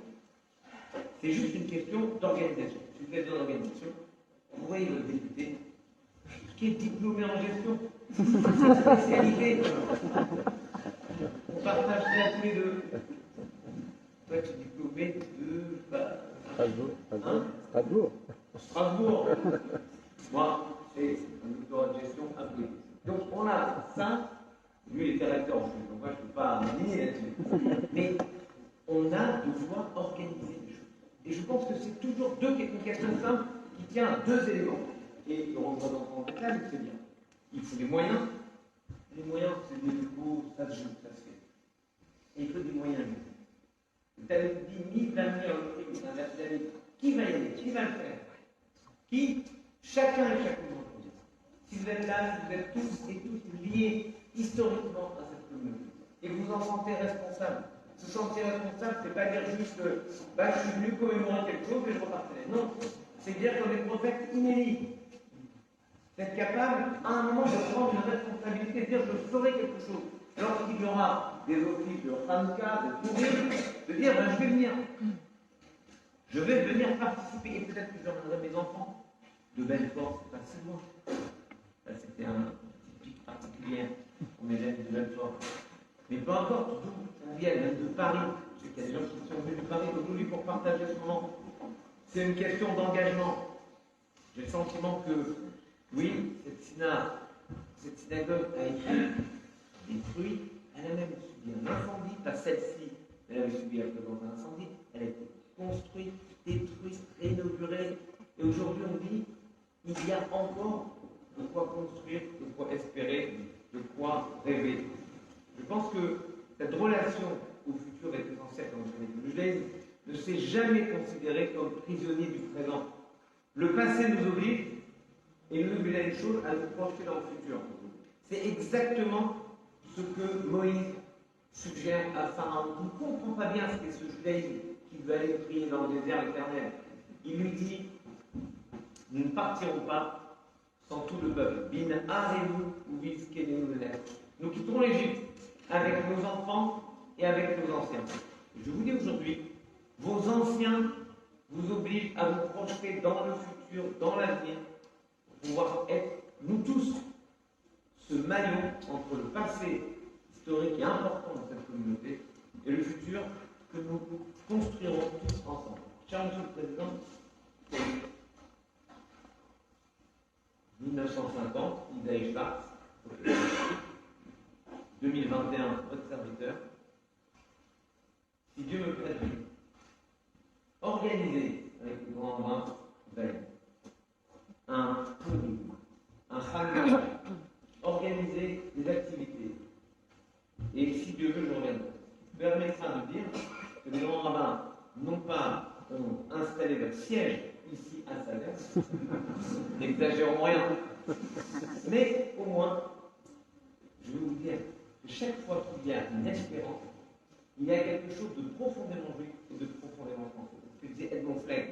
C'est juste une question d'organisation. C'est une question d'organisation. Vous voyez votre député, qui est diplômé en gestion, spécialité. On partage ça tous les deux. Toi, tu es diplômé de Strasbourg. Moi, c'est un doctorat de gestion appelé. Donc, on a ça. Lui, il était recteur en plus, donc moi, je ne peux pas m'aligner là-dessus. Mais on a devoir organiser les choses. Et je pense que c'est toujours une question simple qui tient à deux éléments. Et le représentant de l'État, c'est bien. Il faut des moyens. Les moyens, c'est des locaux, ça se joue, ça se fait. Et il faut des moyens. Vous avez dit, ni l'avenir, qui va y aller? Qui va le faire? Qui? Chacun et chacune d'entre vous. Si vous êtes là, si vous êtes tous et toutes liés historiquement à cette communauté, et que vous en sentez responsable. Se sentir responsable, c'est pas dire juste que je suis venu commémorer quelque chose et je repartais. Non, c'est dire comme les prophètes inédits. D'être capable, à un moment, de prendre une responsabilité, de dire je ferai quelque chose. Lorsqu'il y aura des offices de Hanouka, de tourisme, de dire je vais venir. Je vais venir participer, et peut-être que j'emmènerai mes enfants de Belfort, c'est pas si loin. Là, c'était un pic particulier pour mes amis de Belfort. Mais peu importe d'où on vient, même de Paris, je sais qu'il y a des gens qui sont venus de Paris aujourd'hui pour partager ce moment. C'est une question d'engagement. J'ai le sentiment que Oui, cette synagogue a été détruite, elle a même subi un incendie, pas celle-ci, elle avait subi un second incendie, elle a été construite, détruite, réinaugurée, et aujourd'hui on dit il y a encore de quoi construire, de quoi espérer, de quoi rêver. Je pense que cette relation au futur est essentielle dans notre vie. Le judaïsme ne s'est jamais considéré comme prisonnier du présent. Le passé nous oblige, et nous oblige à une chose, à nous projeter dans le futur. C'est exactement ce que Moïse suggère à Pharaon. Il ne comprend pas bien ce qu'est ce judaïsme qui veut aller prier dans le désert éternel. Il lui dit, nous ne partirons pas sans tout le peuple. Bin arenu ou viskenenu. Nous quitterons l'Égypte avec nos enfants et avec nos anciens. Je vous dis aujourd'hui, vos anciens vous obligent à vous projeter dans le futur, dans l'avenir, pour pouvoir être, nous tous, ce maillon entre le passé historique et important dans cette communauté et le futur que nous construirons tous ensemble. Cher Monsieur le Président, 1950, Isaïe Schwartz, 2021, votre serviteur, si Dieu me prête vie, organisez avec le grand brin un podium, un Hanouka, organisez des activités. Et si Dieu veut, je reviendrai. Permettra de dire que les grands rabbins, non pas ont installé leur siège ici à Salers, n'exagérons rien, mais au moins, je vais vous dire que chaque fois qu'il y a une espérance, il y a quelque chose de profondément juif et de profondément français. C'est ce que disait Edmond Flegg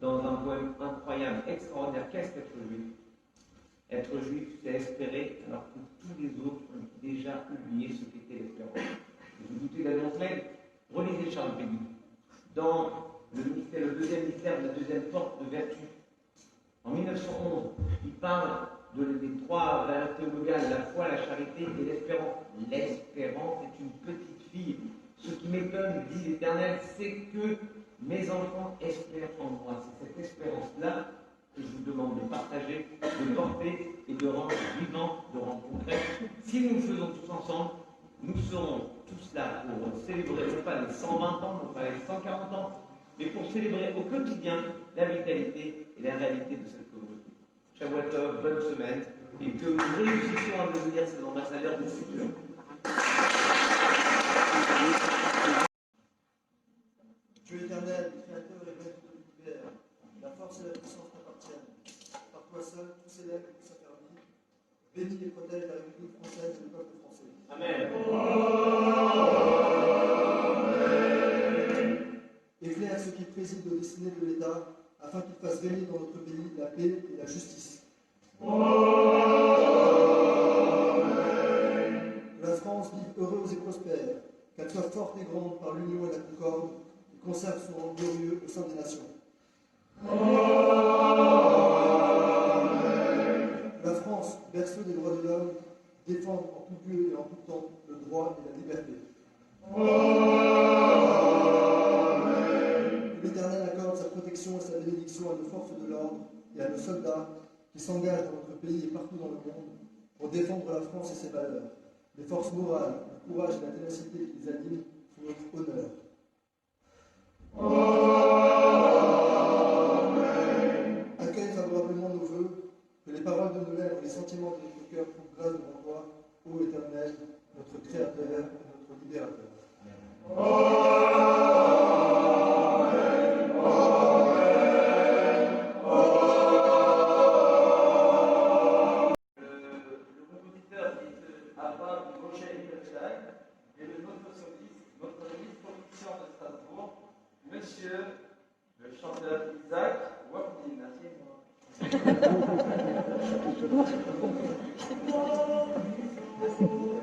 dans un poème incroyable, extraordinaire. Qu'est-ce qu'être juif? Être juif, c'est espérer, alors que tous les autres ont déjà oublié ce qu'était l'espérance. Vous doutez d'Edmond Flegg? Relisez Charles Péguy. Dans le deuxième mystère de la deuxième porte de vertu, en 1911, il parle des trois valeurs théologales, la foi, la charité et l'espérance. L'espérance est une petite fille. Ce qui m'étonne, dit l'Éternel, c'est que mes enfants espèrent en moi. C'est cette espérance-là que je vous demande de partager, de porter et de rendre vivant, de rendre concret. Si nous le faisons tous ensemble, nous serons tous là pour célébrer, non pas les 120 ans, non pas les 140 ans, mais pour célébrer au quotidien la vitalité et la réalité de cette communauté. Shabbat Tov, bonne semaine, et que nous réussissions à devenir ces ambassadeurs du futur. Dieu éternel, créateur et maître de l'univers, la force et la puissance t'appartiennent. Par toi seul, tout s'élève et tout s'affermit. Bénis et protège la République française et le peuple français. Amen. Éclaire ceux qui président aux destinées de l'État, afin qu'ils fassent régner dans notre pays la paix et la justice. Que la France vive heureuse et prospère, qu'elle soit forte et grande par l'union et la concorde, et conserve son rang glorieux au sein des nations. Que la France, berceau des droits de l'homme, défende en tout lieu et en tout temps le droit et la liberté. Que l'Éternel accorde sa protection et sa bénédiction à nos forces de l'ordre et à nos soldats qui s'engagent dans notre pays et partout dans le monde pour défendre la France et ses valeurs. Les forces morales, le courage et la ténacité qui les animent font notre honneur. Accueille favorablement nos vœux, que les paroles de nos lèvres et les sentiments de notre cœur trouvent grâce devant toi, ô Éternel, notre Créateur et notre Libérateur. Le compositeur Abba Moshe Himmelstein et notre soliste producteur de Strasbourg, Monsieur le chanteur Isaac Wapnin. Sono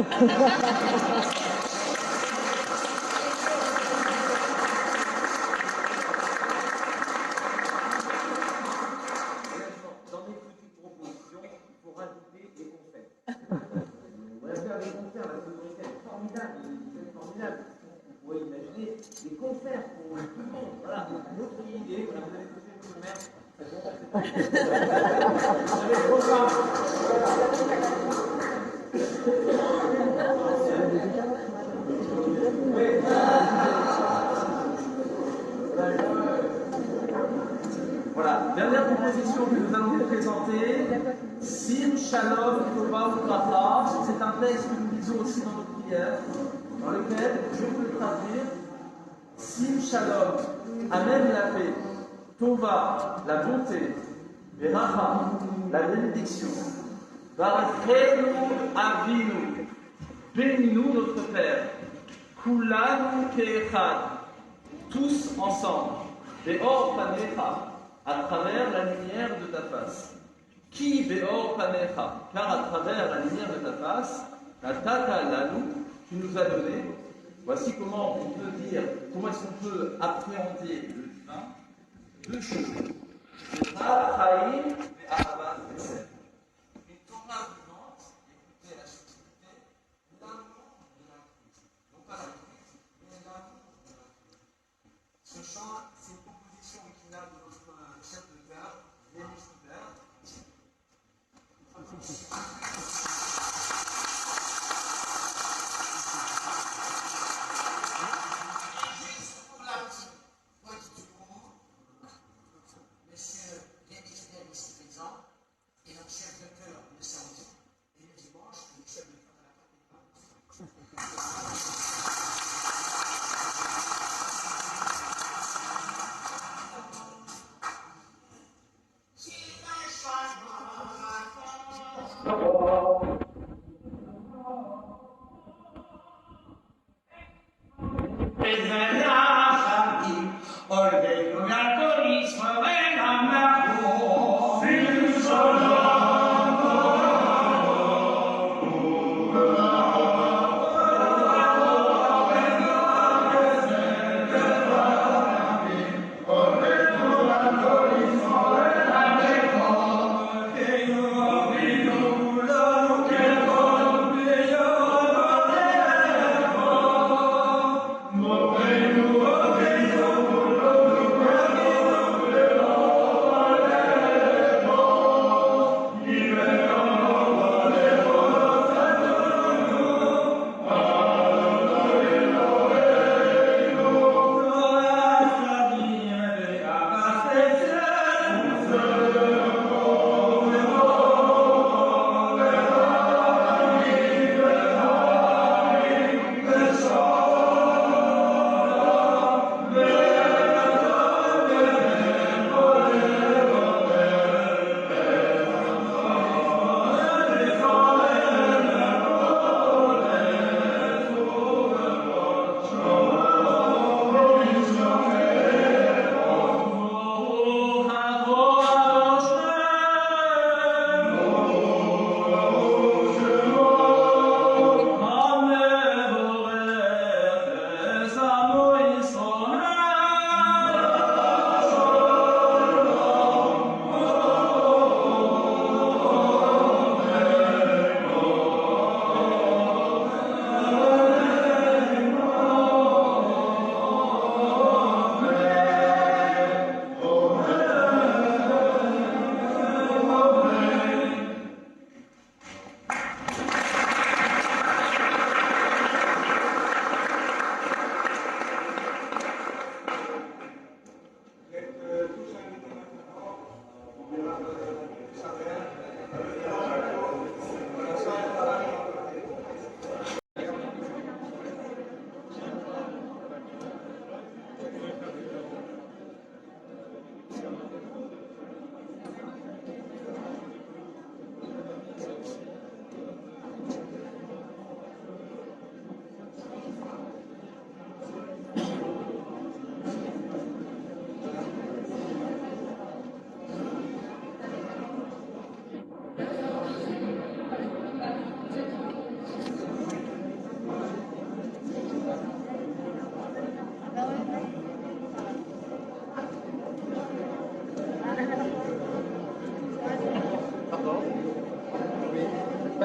Dans mes petites propositions, il faut rajouter des concerts. On va faire des concerts, la sécurité est formidable, c'est formidable. Vous pouvez imaginer des concerts pour tout le monde. Voilà, une autre idée, voilà, vous allez toucher une merde. C'est bon, c'est pas. Vous avez le programme. Voilà, dernière proposition que nous allons vous présenter, Sim, Shalom, Tova, Utracha. C'est un texte que nous lisons aussi dans notre prière, dans lequel, je vais vous le traduire, Sim, Shalom, amène la paix, Tova, la bonté, et Racha, la bénédiction, Varachenu Avinu, bénis-nous notre Père, Kulanu Keechad, tous ensemble, Beor Panecha, à travers la lumière de ta face. Qui Beor Panecha, car à travers la lumière de ta face, la Tata Lanu, tu nous as donné. Voici comment on peut dire, comment est-ce qu'on peut appréhender le divin. Deux choses. Chaim et Ahavat Chesed. Une Torah vivante, écoutez la subtilité, l'amour de la Christ. Non pas la Christ, mais l'amour de la Christ. Ce chant, c'est une composition originale de notre chef de chœur, Denis Schubert. Monsieur Denis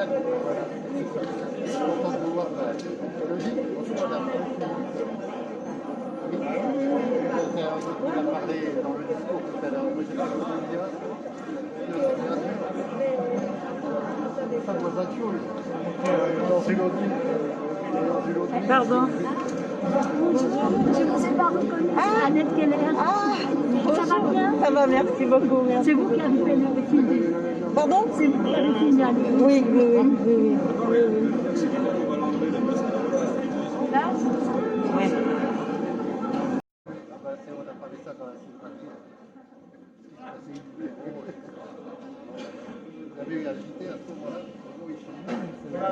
content de vous voir. C'est logique. Bonjour madame. Oui. Il a parlé dans le discours tout à l'heure. Moi j'ai parlé de médias. Ça doit être Pardon. Je ne vous ai pas reconnu. Annette Keller. Ça va bien? Ça va, merci beaucoup. Merci. C'est vous qui avez fait le film. Pardon? C'est vous qui avez signalé. Oui, oui, oui. oui, oui. Là, Oui. on a parlé ça dans la cinématique. Vous avez agité à ce moment-là. Voilà.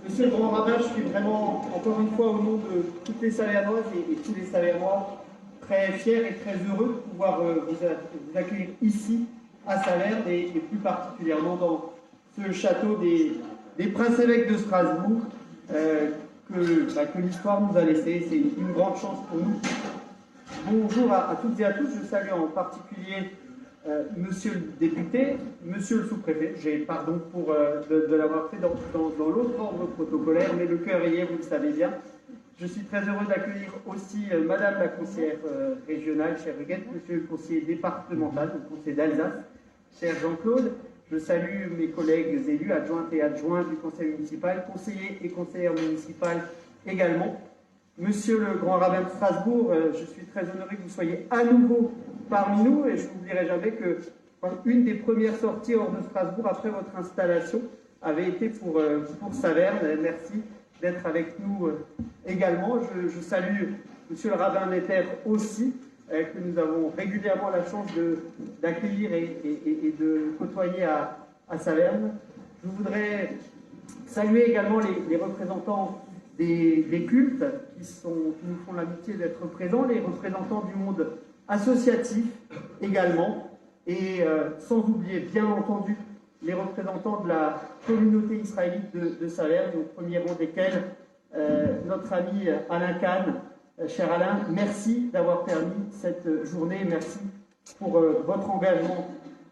Monsieur le Grand Rabbin, je suis vraiment, encore une fois, au nom de toutes les Savernoises et tous les Savernois, très fier et très heureux de pouvoir vous accueillir ici, à Saverne, et plus particulièrement dans ce château des Princes-Évêques de Strasbourg, que l'histoire nous a laissé. C'est une grande chance pour nous. Bonjour à toutes et à tous. Je salue en particulier Monsieur le député, Monsieur le sous-préfet. J'ai pardon pour de l'avoir fait dans l'autre ordre protocolaire, mais le cœur y est, vous le savez bien. Je suis très heureux d'accueillir aussi Madame la conseillère régionale, chère Huguette, Monsieur le conseiller départemental, le conseiller d'Alsace, cher Jean-Claude. Je salue mes collègues élus, adjointes et adjoints du conseil municipal, conseillers et conseillères municipales également. Monsieur le Grand Rabbin de Strasbourg, je suis très honoré que vous soyez à nouveau parmi nous, et je n'oublierai jamais que une des premières sorties hors de Strasbourg après votre installation avait été pour Saverne. Merci d'être avec nous également. Je salue Monsieur le Rabbin Netter aussi, que nous avons régulièrement la chance d'accueillir et de côtoyer à Saverne. Je voudrais saluer également les représentants des cultes qui nous font l'amitié d'être présents, les représentants du monde associatif également, et sans oublier bien entendu les représentants de la communauté israélite de Saverne, au premier rang desquels notre ami Alain Kahn. Cher Alain, merci d'avoir permis cette journée, merci pour votre engagement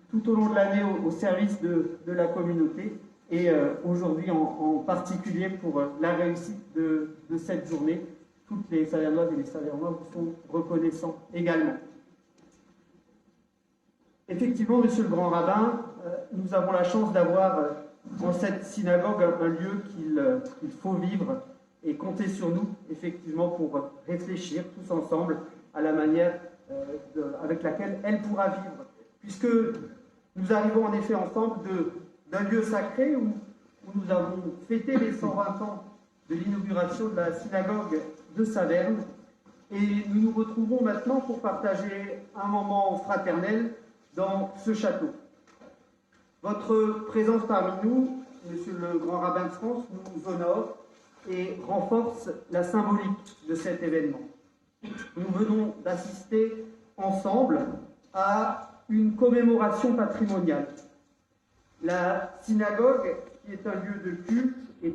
tout au long de l'année au service de la communauté, et aujourd'hui en particulier pour la réussite de cette journée. Toutes les Savernoises et les Savernois vous sont reconnaissants également. Effectivement, Monsieur le Grand Rabbin, nous avons la chance d'avoir dans cette synagogue un lieu qu'il faut vivre, et compter sur nous, effectivement, pour réfléchir tous ensemble à la manière avec laquelle elle pourra vivre. Puisque nous arrivons en effet ensemble d'un lieu sacré où nous avons fêté les 120 ans de l'inauguration de la synagogue de Saverne, et nous nous retrouvons maintenant pour partager un moment fraternel dans ce château. Votre présence parmi nous, Monsieur le Grand Rabbin de France, nous honore et renforce la symbolique de cet événement. Nous venons d'assister ensemble à une commémoration patrimoniale. La synagogue, qui est un lieu de culte, est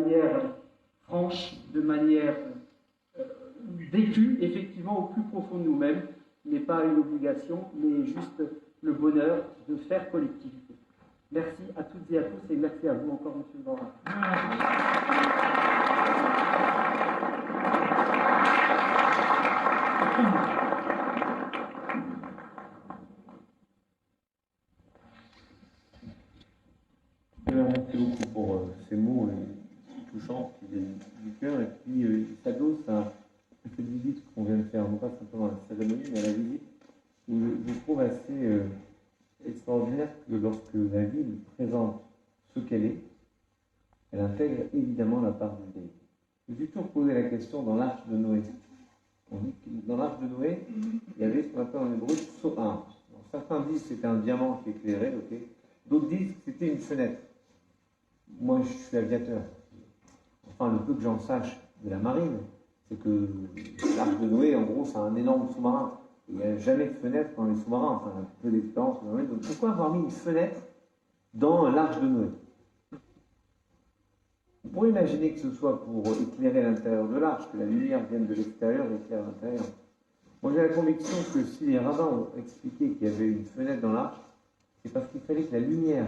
manière franche, de manière vécue, effectivement, au plus profond de nous-mêmes, n'est pas une obligation, mais juste le bonheur de faire collectivité. Merci à toutes et à tous, et merci à vous encore, M. Morin. Merci beaucoup pour ces mots touchants qui viennent du cœur, et puis il s'adosse à cette visite qu'on vient de faire, non pas simplement à la cérémonie, mais à la visite, où je trouve assez extraordinaire que lorsque la ville présente ce qu'elle est, elle intègre évidemment la part du déni. Je me suis toujours posé la question dans l'arche de Noé. On dit que dans l'arche de Noé, il y avait ce qu'on appelle en hébreu Sohar. Certains disent que c'était un diamant qui éclairait, ok. D'autres disent que c'était une fenêtre. Moi, je suis aviateur. Enfin, le peu que j'en sache de la marine, c'est que l'arche de Noé, en gros, c'est un énorme sous-marin. Il n'y a jamais de fenêtre dans les sous-marins. Enfin, un peu d'expérience. Donc, pourquoi avoir mis une fenêtre dans l'arche de Noé? On pourrait imaginer que ce soit pour éclairer l'intérieur de l'arche, que la lumière vienne de l'extérieur et éclaire l'intérieur. Moi, j'ai la conviction que si les rabbins ont expliqué qu'il y avait une fenêtre dans l'arche, c'est parce qu'il fallait que la lumière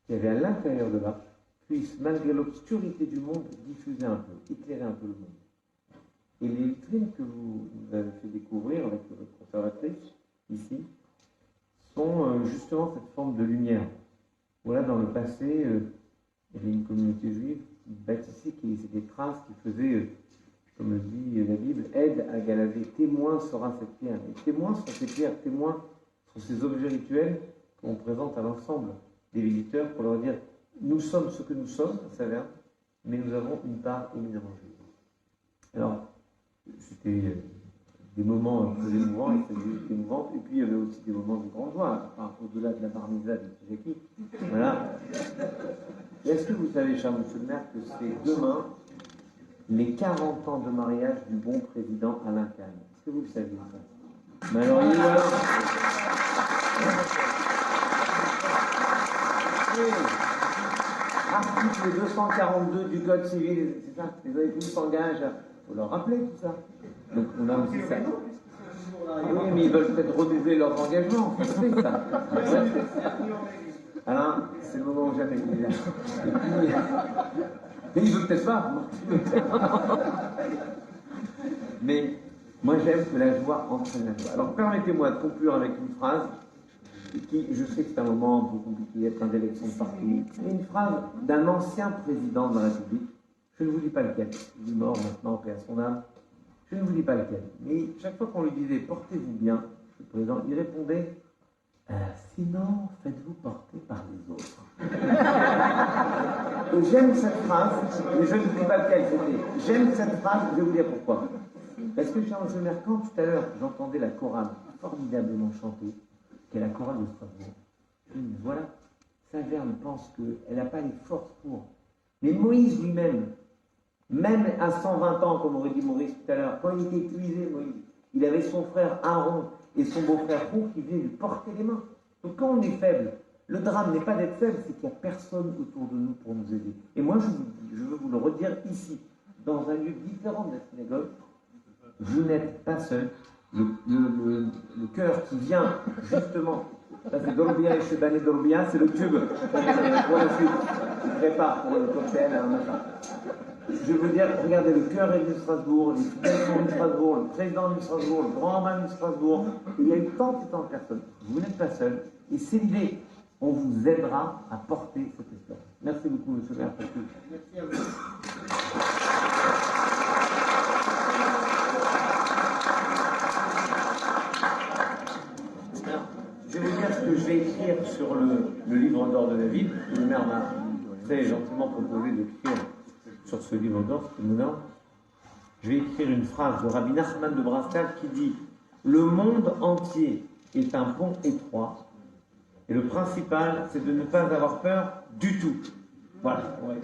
qu'il y avait à l'intérieur de l'arche puisse, malgré l'obscurité du monde, diffuser un peu, éclairer un peu le monde. Et les vitrines que vous avez fait découvrir avec votre conservatrice, ici, sont justement cette forme de lumière. Voilà, dans le passé, il y avait une communauté juive qui bâtissait, qui laissait des traces, qui faisait, comme le dit la Bible, aide à Galater. Témoin sera cette pierre. Et témoin sont ces pierres, témoins sont ces objets rituels qu'on présente à l'ensemble des visiteurs pour leur dire nous sommes ce que nous sommes, ça s'avère, mais nous avons une part éminemment juive. Alors, c'était des moments très émouvants, et c'était émouvant, et puis il y avait aussi des moments de grande joie, enfin, au-delà de la bar mitzvah de Tijaki. Voilà. Est-ce que vous savez, cher monsieur le maire, que c'est demain les 40 ans de mariage du bon président Alain Kahn? Est-ce que vous le saviez ça? Mais alors, il est là. Article 242 du Code civil, c'est ça, les époux s'engagent, il faut leur rappeler tout ça. Donc on a aussi ça. Oui, mais ils veulent peut-être renouveler leurs engagements, c'est ça. Alain, c'est le moment où jamais il est là. Mais il veut peut-être pas. Mais moi j'aime que la joie entraîne la joie. Alors permettez-moi de conclure avec une phrase qui, je sais que c'est un moment un peu compliqué, il y a plein d'élections de partout, mais une phrase d'un ancien président de la République, je ne vous dis pas lequel, il est mort maintenant, paix à son âme, je ne vous dis pas lequel, mais chaque fois qu'on lui disait « portez-vous bien », le président, il répondait « sinon, faites-vous porter par les autres ». Et j'aime cette phrase, mais je ne vous dis pas lequel c'était, j'aime cette phrase, je vais vous dire pourquoi. Parce que, cher M. Mercant, tout à l'heure, j'entendais la chorale formidablement chanter, qui est la chorale de Strasbourg. Voilà, Saverne pense qu'elle n'a pas les forces pour. Mais Moïse lui-même, même à 120 ans, comme aurait dit Maurice tout à l'heure, quand il était épuisé, Moïse, il avait son frère Aaron et son beau-frère Hur qui venaient lui porter les mains. Donc quand on est faible, le drame n'est pas d'être faible, c'est qu'il n'y a personne autour de nous pour nous aider. Et moi, je veux vous le redire ici, dans un lieu différent de la synagogue, vous n'êtes pas seul. Le cœur qui vient justement, là c'est Dorbia et Chebané Dorbia, c'est le tube pour la suite, il prépare pour le cocktail, je veux dire, regardez, le cœur est de Strasbourg, les fidèles sont de Strasbourg, le président de Strasbourg, le grand rabbin de Strasbourg, il y a eu tant et tant de personnes, vous n'êtes pas seul, et c'est l'idée, on vous aidera à porter cette histoire. Merci beaucoup, monsieur le maire. Merci à vous. Je vais vous dire ce que je vais écrire sur le livre d'or de la ville. Le maire m'a très gentiment proposé d'écrire sur ce livre d'or, c'est mon ordre. Je vais écrire une phrase de Rabbi Nachman de Braslav qui dit « Le monde entier est un pont étroit et le principal, c'est de ne pas avoir peur du tout. » Voilà. Ouais.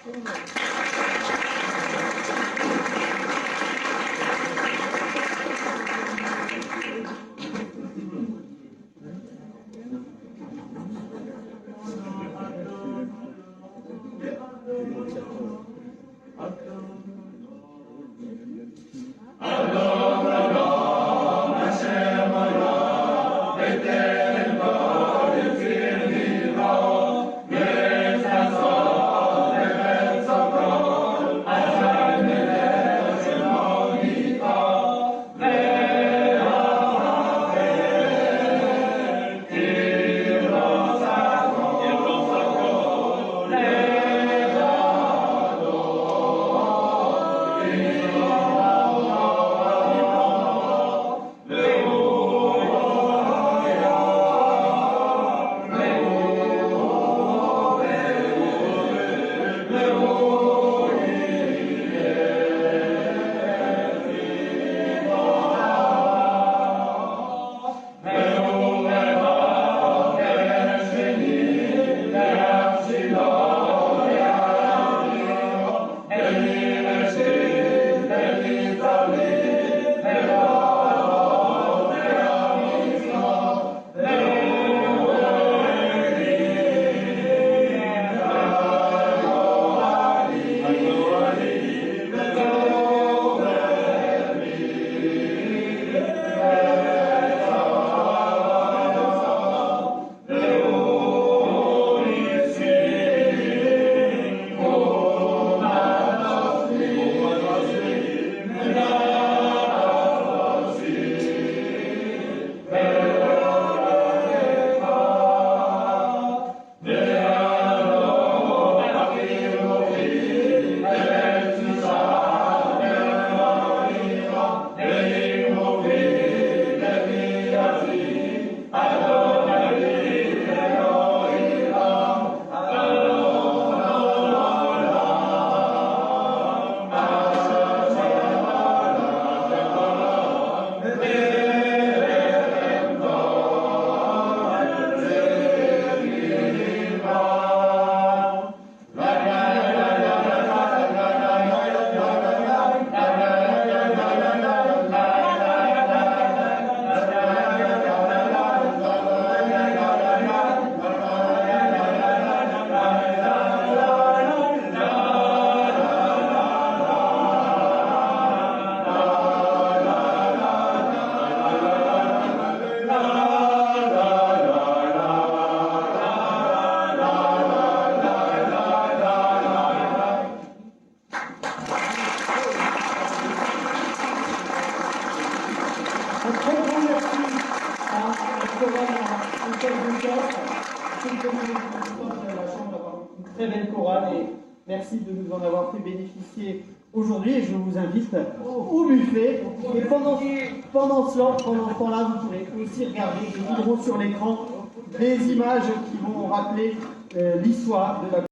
Très belle chorale et merci de nous en avoir fait bénéficier aujourd'hui. Et je vous invite au buffet. Et pendant ce temps-là, vous pourrez aussi regarder, nous viendrons sur l'écran des images qui vont rappeler l'histoire de la